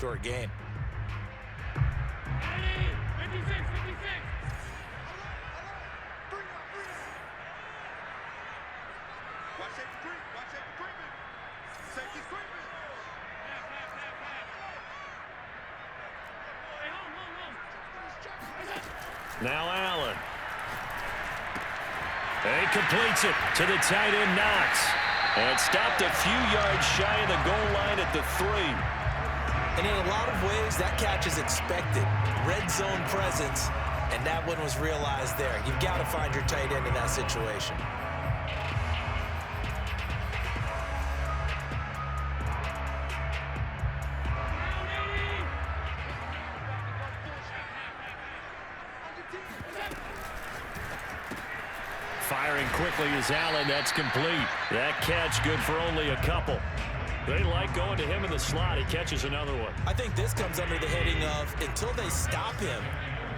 short game. 56. Watch safety creep. Watch safety creeping. Safety's creeping. Now Allen. He completes it to the tight end Knox. And stopped a few yards shy of the goal line at the 3. And in a lot of ways, that catch is expected. Red zone presence, and that one was realized there. You've got to find your tight end in that situation. Firing quickly is Allen. That's complete. That catch good for only a couple. They like going to him in the slot. He catches another one. I think this comes under the heading of until they stop him,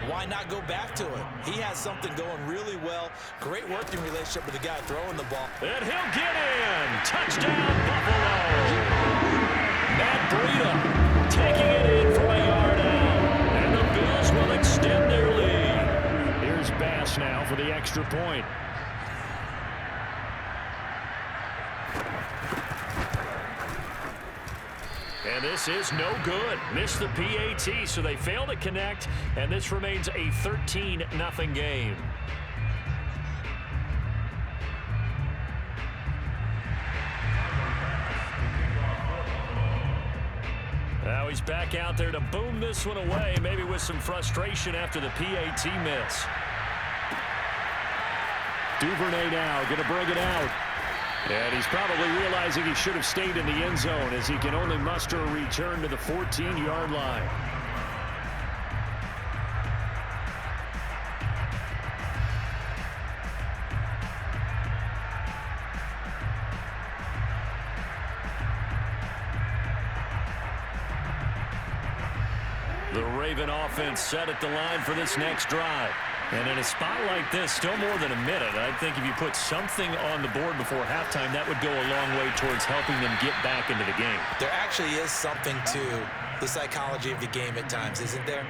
why not go back to him? He has something going really well. Great working relationship with the guy throwing the ball. And he'll get in. Touchdown, Buffalo. Matt Breida taking it in from a yard out. And the Bills will extend their lead. Here's Bass now for the extra point. And this is no good. Missed the PAT, so they fail to connect, and this remains a 13-0 game. Now he's back out there to boom this one away, maybe with some frustration after the PAT miss. Duvernay now going to bring it out. And he's probably realizing he should have stayed in the end zone as he can only muster a return to the 14-yard line. The Raven offense set at the line for this next drive. And in a spot like this, still more than a minute, I think if you put something on the board before halftime, that would go a long way towards helping them get back into the game. There actually is something to the psychology of the game at times, isn't there?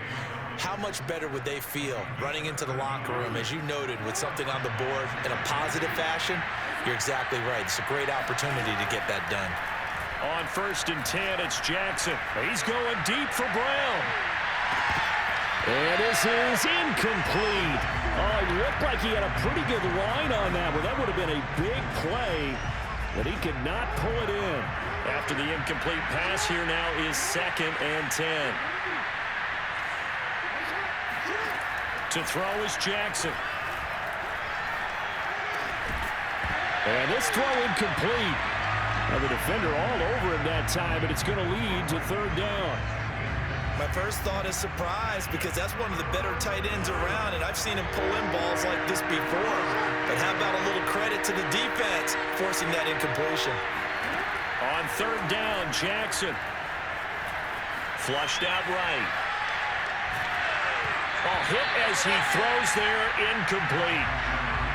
How much better would they feel running into the locker room, as you noted, with something on the board in a positive fashion? You're exactly right. It's a great opportunity to get that done. On 1st and 10, it's Jackson. He's going deep for Brown. And this is incomplete. Oh, it looked like he had a pretty good line on that one. That would have been a big play, but he could not pull it in. After the incomplete pass, here now is 2nd and 10. To throw is Jackson. And this throw incomplete. Now the defender all over him that time, but it's going to lead to 3rd down. My first thought is surprise, because that's one of the better tight ends around, and I've seen him pull in balls like this before. But how about a little credit to the defense forcing that incompletion? On 3rd down, Jackson. Flushed out right. Hit as he throws there, incomplete.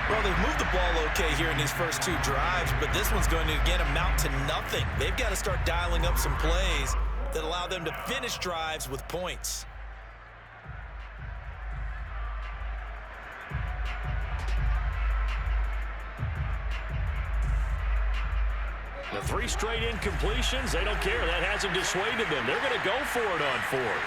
Well, they've moved the ball okay here in these first 2 drives, but this one's going to, again, amount to nothing. They've got to start dialing up some plays that allow them to finish drives with points. The 3 straight incompletions, they don't care. That hasn't dissuaded them. They're going to go for it on 4th.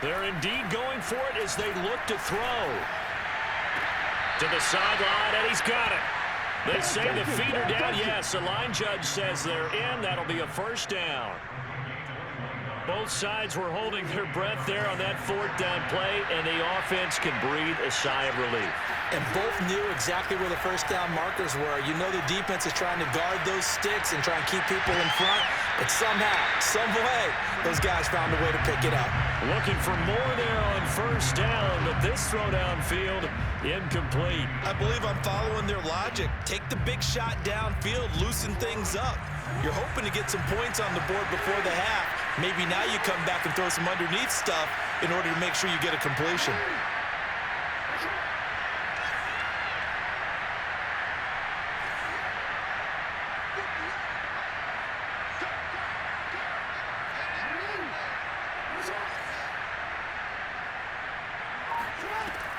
They're indeed going for it as they look to throw. To the sideline, and he's got it. They say the feet are down. Yes, the line judge says they're in. That'll be a 1st down. Both sides were holding their breath there on that 4th down play, and the offense can breathe a sigh of relief. And both knew exactly where the 1st down markers were. You know the defense is trying to guard those sticks and try and keep people in front, but somehow, some way, those guys found a way to pick it up. Looking for more there on 1st down, but this throw downfield, incomplete. I believe I'm following their logic. Take the big shot downfield, loosen things up. You're hoping to get some points on the board before the half. Maybe now you come back and throw some underneath stuff in order to make sure you get a completion.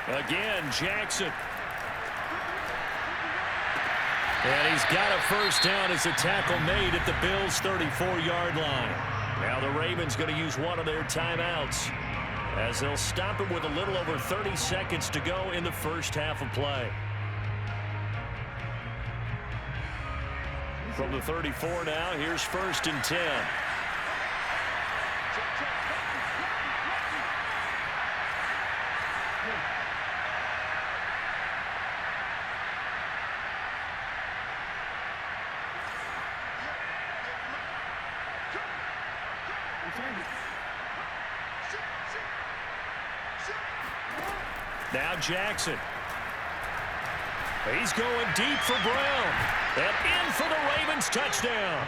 Again, Jackson. And he's got a first down as a tackle made at the Bills' 34-yard line. Now the Ravens going to use one of their timeouts as they'll stop it with a little over 30 seconds to go in the first half of play. From the 34 now, here's 1st and 10. Now Jackson. He's going deep for Brown. And in for the Ravens touchdown.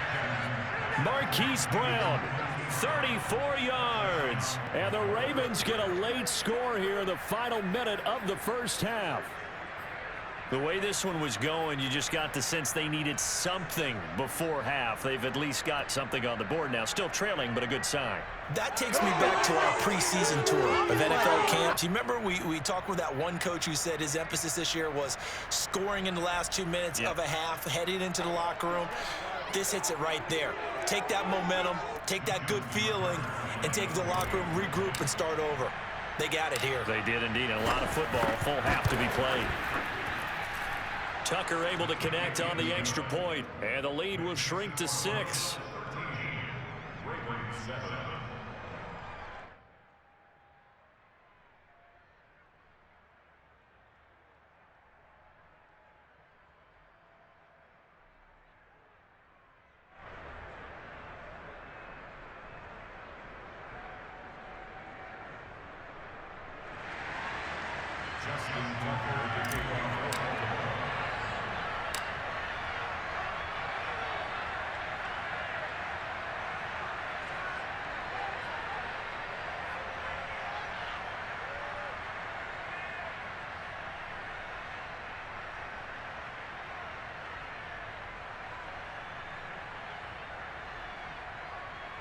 Marquise Brown, 34 yards. And the Ravens get a late score here in the final minute of the first half. The way this one was going, you just got the sense they needed something before half. They've at least got something on the board now. Still trailing, but a good sign. That takes me back to our preseason tour of NFL camps. You remember we talked with that one coach who said his emphasis this year was scoring in the last 2 minutes of a half, heading into the locker room. This hits it right there. Take that momentum, take that good feeling, and take it to the locker room, regroup, and start over. They got it here. They did indeed. A lot of football, full half to be played. Tucker able to connect on the extra point, and the lead will shrink to 6.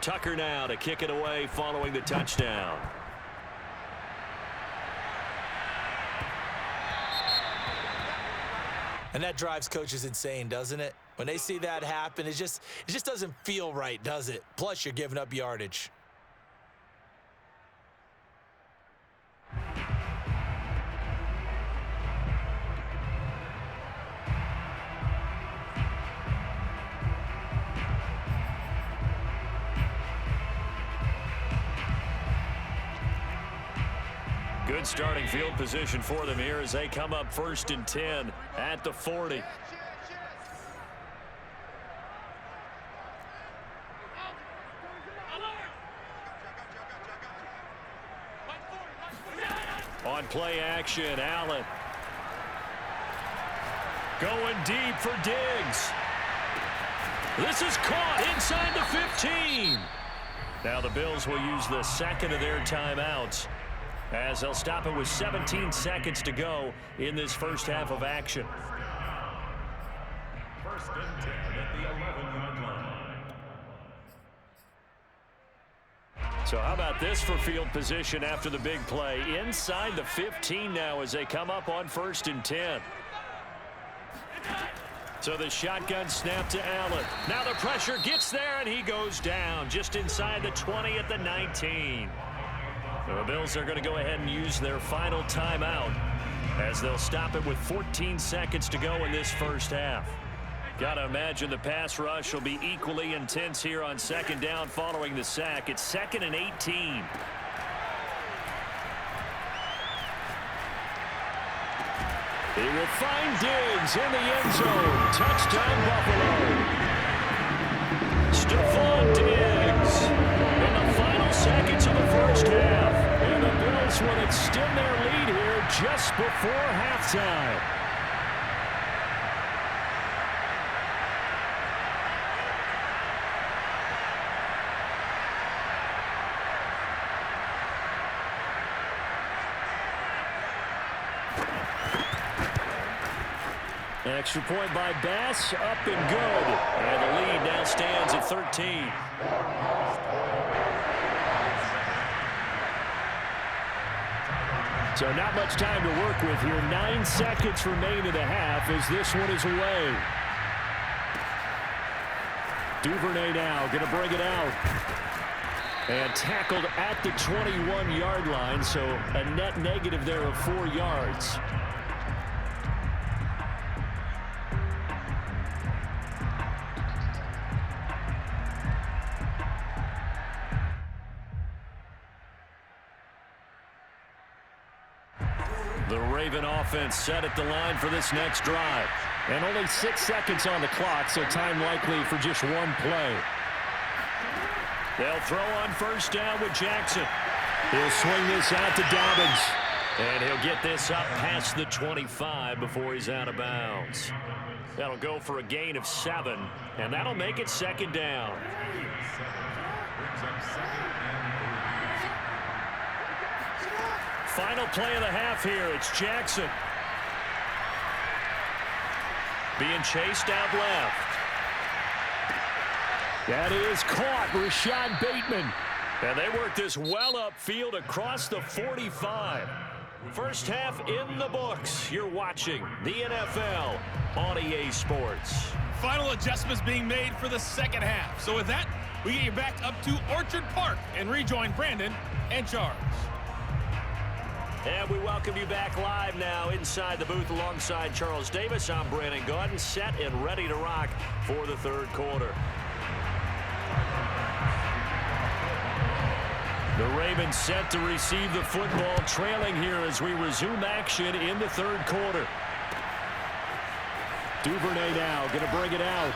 Tucker now to kick it away following the touchdown. And that drives coaches insane, doesn't it? When they see that happen, it just doesn't feel right, does it? Plus, you're giving up yardage. Good starting field position for them here as they come up 1st and 10 at the 40. On play action, Allen. Going deep for Diggs. This is caught inside the 15. Now the Bills will use the second of their timeouts as they'll stop it with 17 seconds to go in this first half of action. 1st and 10 at the 11-yard line. So how about this for field position after the big play? Inside the 15 now as they come up on 1st and 10. So the shotgun snap to Allen. Now the pressure gets there and he goes down just inside the 20 at the 19. The Bills are going to go ahead and use their final timeout as they'll stop it with 14 seconds to go in this first half. Got to imagine the pass rush will be equally intense here on 2nd down following the sack. It's 2nd and 18. He will find Diggs in the end zone. Touchdown, Buffalo. Stephon Diggs in the final seconds of the first half. And the Bills will extend their lead here just before halftime. Extra point by Bass, up and good. And the lead now stands at 13. So not much time to work with here. 9 seconds remain in the half as this one is away. Duvernay now going to bring it out. And tackled at the 21-yard line, so a net negative there of 4 yards. The Raven offense set at the line for this next drive. And only 6 seconds on the clock, so time likely for just one play. They'll throw on first down with Jackson. He'll swing this out to Dobbins. And he'll get this up past the 25 before he's out of bounds. That'll go for a gain of 7, and that'll make it second down. Final play of the half here. It's Jackson. Being chased out left. That is caught. Rashad Bateman. And they work this well upfield across the 45. First half in the books. You're watching the NFL on EA Sports. Final adjustments being made for the second half. So with that, we get you back up to Orchard Park and rejoin Brandon and Charles. And we welcome you back live now inside the booth alongside Charles Davis. I'm Brandon Gaudin, set and ready to rock for the third quarter. The Ravens set to receive the football, trailing here as we resume action in the third quarter. Duvernay now going to bring it out.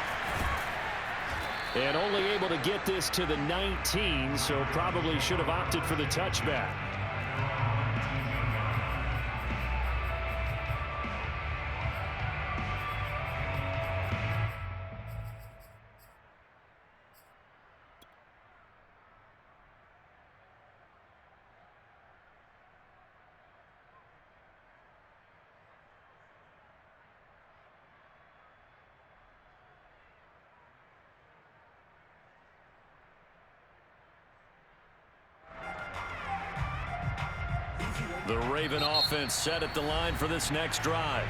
And only able to get this to the 19, so probably should have opted for the touchback. The Raven offense set at the line for this next drive.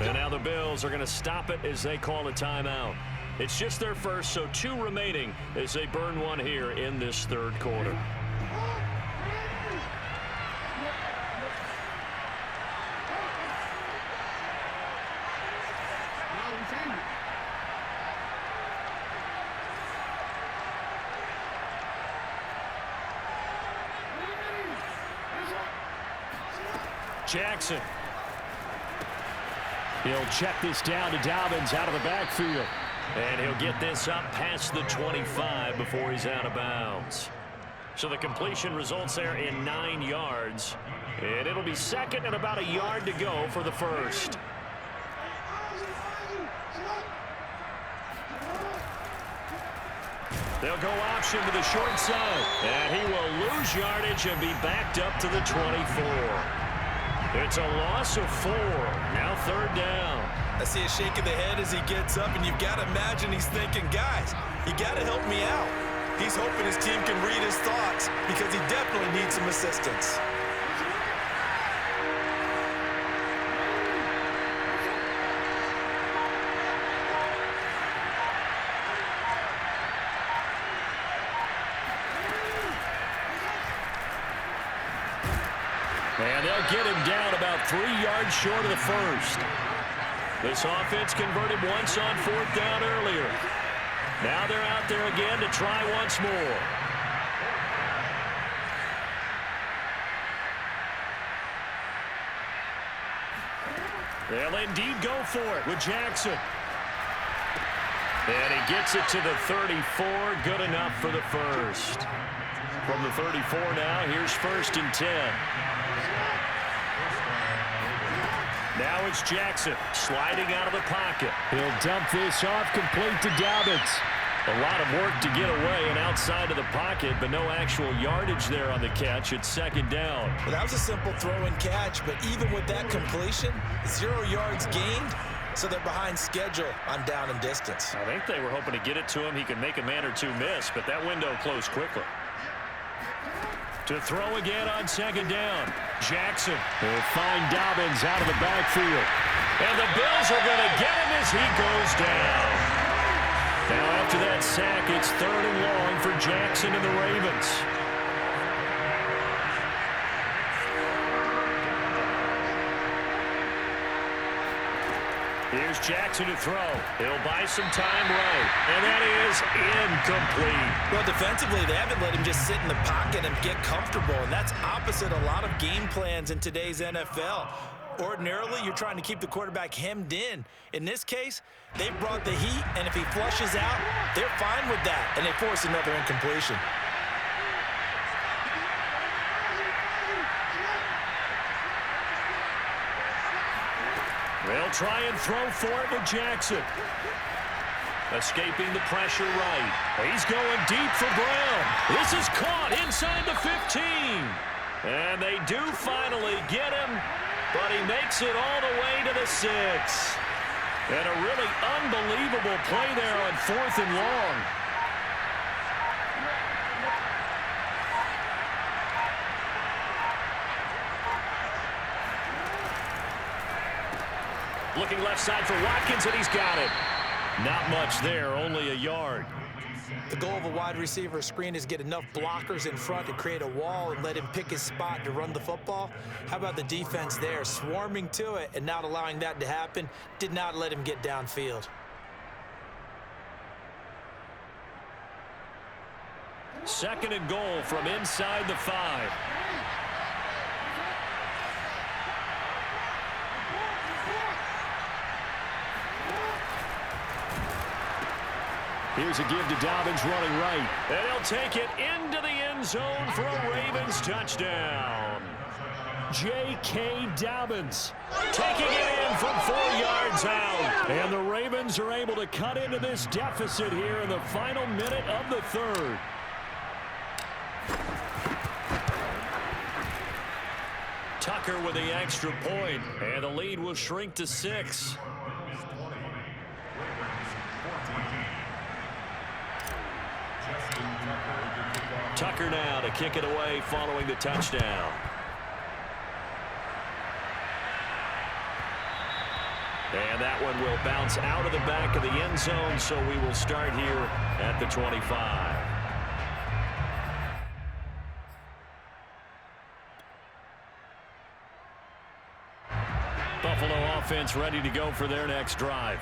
And now the Bills are going to stop it as they call a timeout. It's just their first, so 2 remaining as they burn one here in this third quarter. Jackson. He'll check this down to Dobbins out of the backfield. And he'll get this up past the 25 before he's out of bounds. So the completion results there in 9 yards. And it'll be second and about a yard to go for the first. They'll go option to the short side. And he will lose yardage and be backed up to the 24. It's a loss of 4. Now third down. I see a shake of the head as he gets up, and you've got to imagine he's thinking, guys, you got to help me out. He's hoping his team can read his thoughts because he definitely needs some assistance. And they'll get him down about 3 yards short of the first. This offense converted once on fourth down earlier. Now they're out there again to try once more. They'll indeed go for it with Jackson. And he gets it to the 34. Good enough for the first. From the 34 now, here's 1st and 10. Now it's Jackson sliding out of the pocket. He'll dump this off complete to Dobbins. A lot of work to get away and outside of the pocket, but no actual yardage there on the catch. It's second down. Well, that was a simple throw and catch, but even with that completion, 0 yards gained, so they're behind schedule on down and distance. I think they were hoping to get it to him. He could make a man or two miss, but that window closed quickly. To throw again on second down. Jackson will find Dobbins out of the backfield. And the Bills are going to get him as he goes down. Now after that sack, it's 3rd and long for Jackson and the Ravens. Here's Jackson to throw. He'll buy some time right. And that is incomplete. Well, defensively, they haven't let him just sit in the pocket and get comfortable, and that's opposite a lot of game plans in today's NFL. Ordinarily, you're trying to keep the quarterback hemmed in. In this case, they brought the heat, and if he flushes out, they're fine with that, and they force another incompletion. They'll try and throw for it with Jackson. Escaping the pressure right. He's going deep for Brown. This is caught inside the 15. And they do finally get him, but he makes it all the way to the 6. And a really unbelievable play there on 4th and long. Looking left side for Watkins, and he's got it. Not much there, only a yard. The goal of a wide receiver screen is get enough blockers in front to create a wall and let him pick his spot to run the football. How about the defense there, swarming to it and not allowing that to happen? Did not let him get downfield. Second and goal from inside the 5. Here's a give to Dobbins running right. And he'll take it into the end zone for a Ravens touchdown. J.K. Dobbins taking it in from 4 yards out. And the Ravens are able to cut into this deficit here in the final minute of the 3rd. Tucker with the extra point, and the lead will shrink to 6. Tucker now to kick it away following the touchdown. And that one will bounce out of the back of the end zone, so we will start here at the 25. Buffalo offense ready to go for their next drive.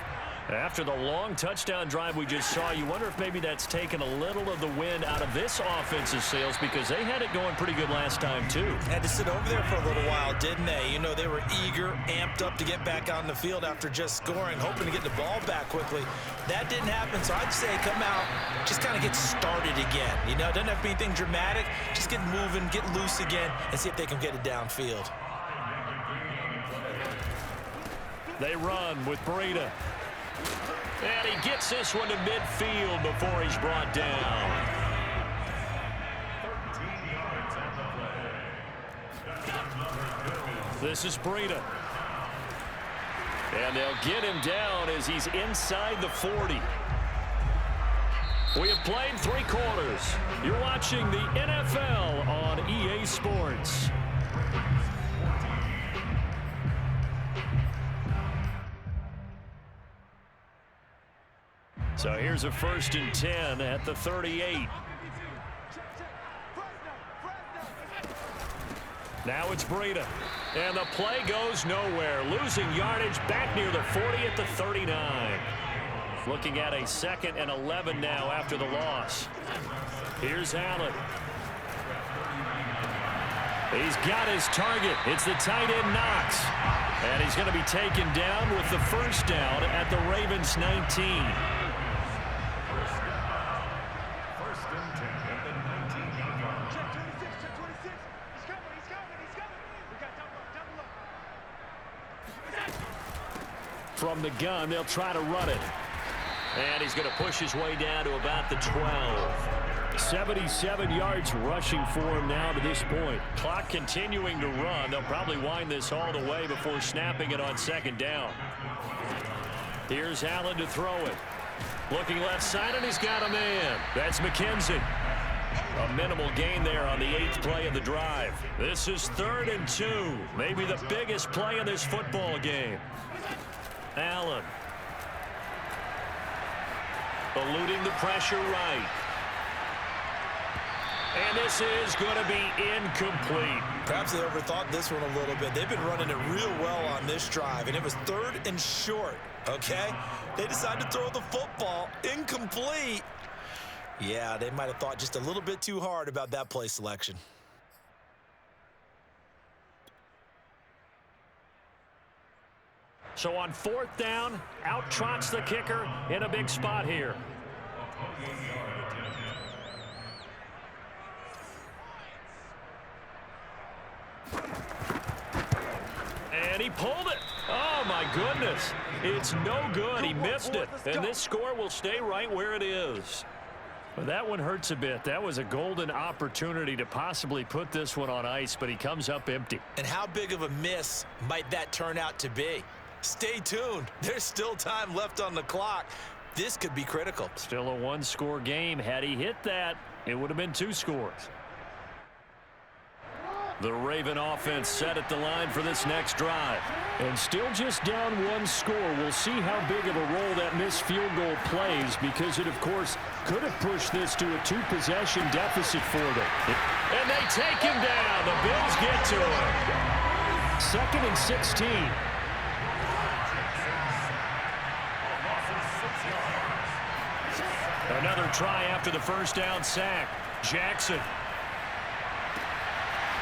After the long touchdown drive we just saw, you wonder if maybe that's taken a little of the wind out of this offense's sails, because they had it going pretty good last time too. Had to sit over there for a little while, didn't they? You know, they were eager, amped up to get back on the field after just scoring, hoping to get the ball back quickly. That didn't happen, so I'd say come out, just kind of get started again. You know, it doesn't have to be anything dramatic. Just get moving, get loose again, and see if they can get it downfield. They run with Breida. And he gets this one to midfield before he's brought down. This is Breida. And they'll get him down as he's inside the 40. We have played 3 quarters. You're watching the NFL on EA Sports. So here's a 1st and 10 at the 38. Now it's Breida. And the play goes nowhere. Losing yardage back near the 40 at the 39. Looking at a 2nd and 11 now after the loss. Here's Allen. He's got his target. It's the tight end Knox. And he's going to be taken down with the 1st down at the Ravens 19. From the gun, they'll try to run it. And he's going to push his way down to about the 12. 77 yards rushing for him now to this point. Clock continuing to run. They'll probably wind this all the way before snapping it on 2nd down. Here's Allen to throw it. Looking left side, and he's got a man. That's McKenzie. A minimal gain there on the 8th play of the drive. This is 3rd and 2. Maybe the biggest play in this football game. Allen. Eluding the pressure right. And this is going to be incomplete. Perhaps they overthought this one a little bit. They've been running it real well on this drive, and it was 3rd and short, okay? They decided to throw the football incomplete. Yeah, they might have thought just a little bit too hard about that play selection. So on 4th down, out trots the kicker in a big spot here. And he pulled it. Oh, my goodness. It's no good. He missed it. And this score will stay right where it is. Well, that one hurts a bit. That was a golden opportunity to possibly put this one on ice, but he comes up empty. And how big of a miss might that turn out to be? Stay tuned. There's still time left on the clock. This could be critical. Still a 1-score game. Had he hit that, it would have been 2 scores. The Raven offense set at the line for this next drive. And still just down 1 score. We'll see how big of a role that missed field goal plays, because it, of course, could have pushed this to a 2-possession deficit for them. And they take him down. The Bills get to him. 2nd and 16. Another try after the first down sack. Jackson.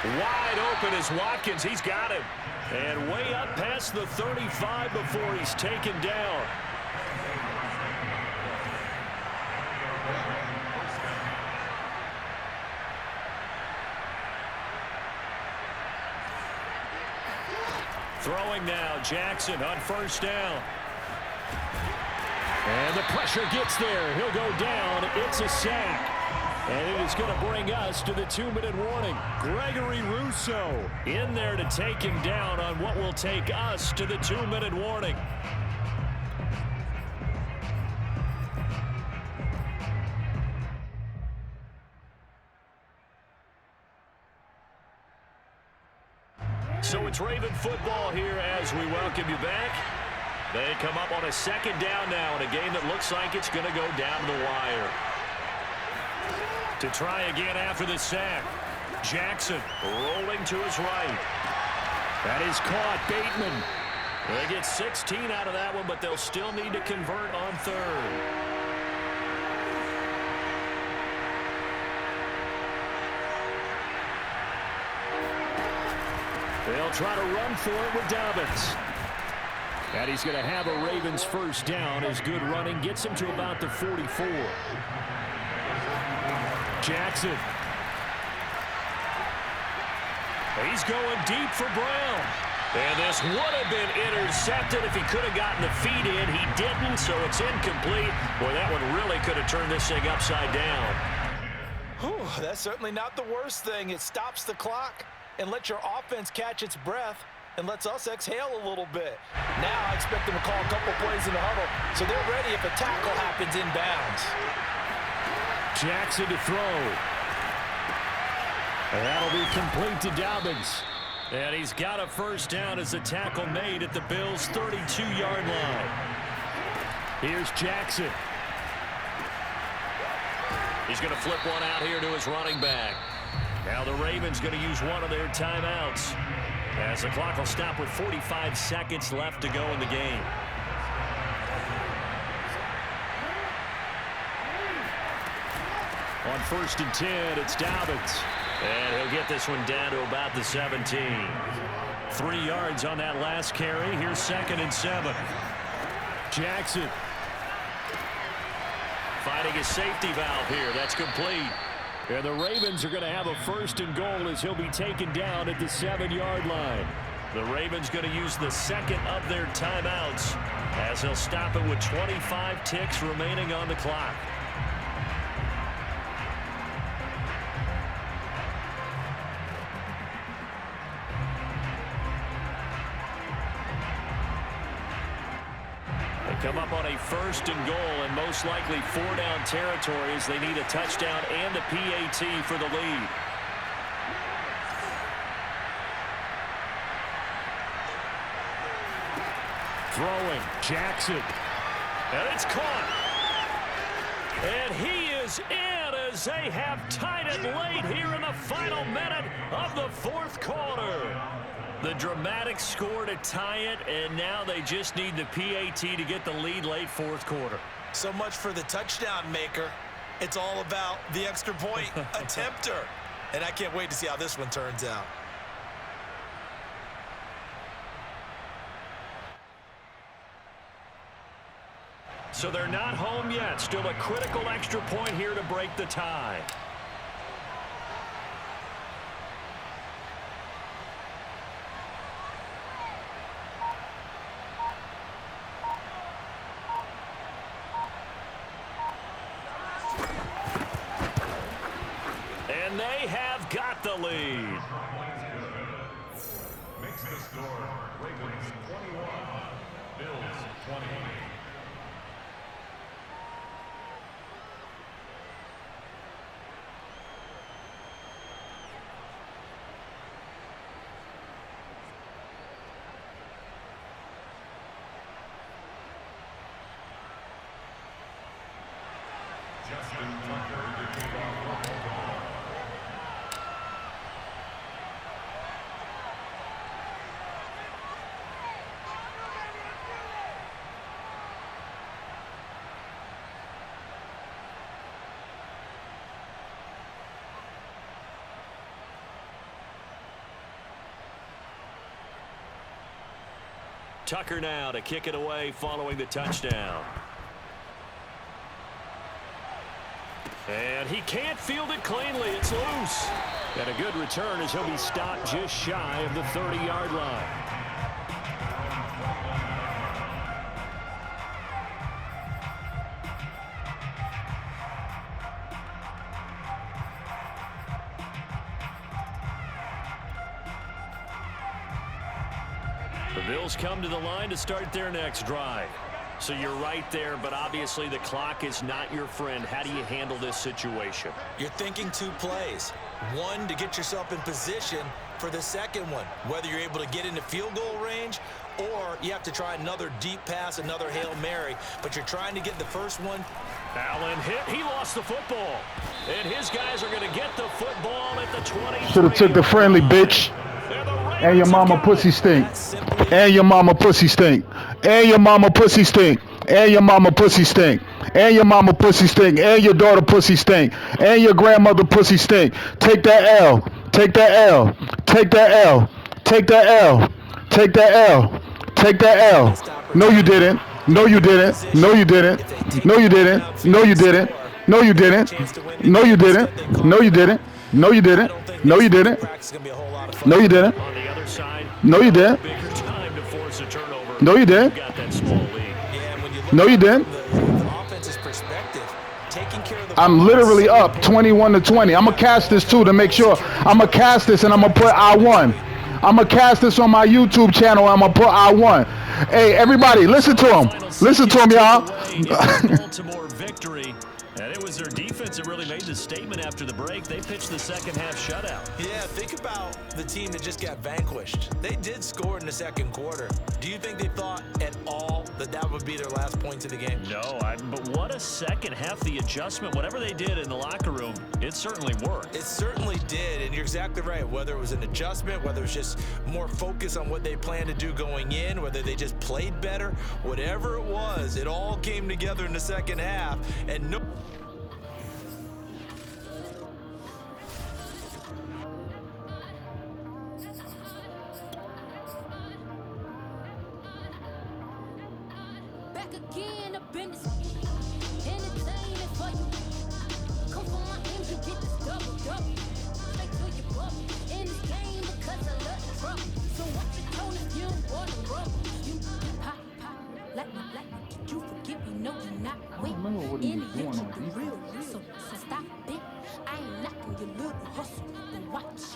Wide open is Watkins. He's got him. And way up past the 35 before he's taken down. Throwing now, Jackson on 1st down. And the pressure gets there. He'll go down. It's a sack. And it is going to bring us to the 2-minute warning. Gregory Rousseau in there to take him down on what will take us to the 2-minute warning. So it's Raven football here as we welcome you back. They come up on a 2nd down now in a game that looks like it's going to go down the wire. To try again after the sack. Jackson rolling to his right. That is caught. Bateman. They get 16 out of that one, but they'll still need to convert on 3rd. They'll try to run for it with Dobbins. And he's going to have a Ravens 1st down as good running gets him to about the 44. Jackson. He's going deep for Brown. And this would have been intercepted if he could have gotten the feet in. He didn't, so it's incomplete. Boy, that one really could have turned this thing upside down. Whew, that's certainly not the worst thing. It stops the clock and lets your offense catch its breath and lets us exhale a little bit. Now I expect them to call a couple plays in the huddle so they're ready if a tackle happens inbounds. Jackson to throw. And that'll be complete to Dobbins. And he's got a 1st down as the tackle made at the Bills' 32-yard line. Here's Jackson. He's going to flip one out here to his running back. Now the Ravens going to use one of their timeouts as the clock will stop with 45 seconds left to go in the game. On 1st and 10, it's Dobbins. And he'll get this one down to about the 17. 3 yards on that last carry. Here's 2nd and 7. Jackson. Finding his safety valve here. That's complete. And the Ravens are going to have a 1st and goal as he'll be taken down at the 7-yard line. The Ravens going to use the 2nd of their timeouts as they'll stop it with 25 ticks remaining on the clock. come up on a 1st and goal, and most likely 4-down territory as they need a touchdown and a PAT for the lead. Throwing, Jackson. And it's caught. And he is in as they have tied it late here in the final minute of the 4th quarter. The dramatic score to tie it, and now they just need the PAT to get the lead late 4th quarter. So much for the touchdown maker. It's all about the extra point attempter. And I can't wait to see how this one turns out. So they're not home yet. Still a critical extra point here to break the tie. And they have got the lead. Makes the score Ravens 21, Bills 20. Tucker now to kick it away following the touchdown. And he can't field it cleanly. It's loose. And a good return as he'll be stopped just shy of the 30-yard line. The Bills come to the line to start their next drive. So you're right there, but obviously the clock is not your friend. How do you handle this situation? You're thinking 2 plays. One, to get yourself in position for the second one, whether you're able to get into field goal range or you have to try another deep pass, another Hail Mary, but you're trying to get the first one. Allen hit. He lost the football. And his guys are going to get the football at the 20. Should have took the friendly, bitch. And your mama pussy stink. And your mama pussy stink. And your mama pussy stink. And your mama pussy stink. And your mama pussy stink. And your daughter pussy stink. And your grandmother pussy stink. Take that L. Take that L. Take that L. Take that L. Take that L. Take that L. No, you didn't. No, you didn't. No, you didn't. No, you didn't. No, you didn't. No, you didn't. No, you didn't. No, you didn't. No, you didn't. No, you didn't. No, you didn't. On the other side, no, you didn't. bigger time to force a turnover. No, you didn't. Got that small lead. No, you didn't. I'm literally up 21-20. I'm going to cast this, too, to make sure. I'm going to cast this, and I'm going to put I won. I'm going to cast this on my YouTube channel, and I'm going to put I won. Hey, everybody, listen to him. Listen to him, y'all. Baltimore victory. And it was their defense that really made the statement after the break. They pitched the second half shutout. Yeah, think about the team that just got vanquished. They did score in the second quarter. Do you think they thought at all that that would be their last points of the game? No, but what a second half. The adjustment, whatever they did in the locker room, it certainly worked. It certainly did, and you're exactly right. Whether it was an adjustment, whether it was just more focus on what they planned to do going in, whether they just played better, whatever it was, it all came together in the second half. And no... Again, up in this entertainment for you. Come on, aim to get this double.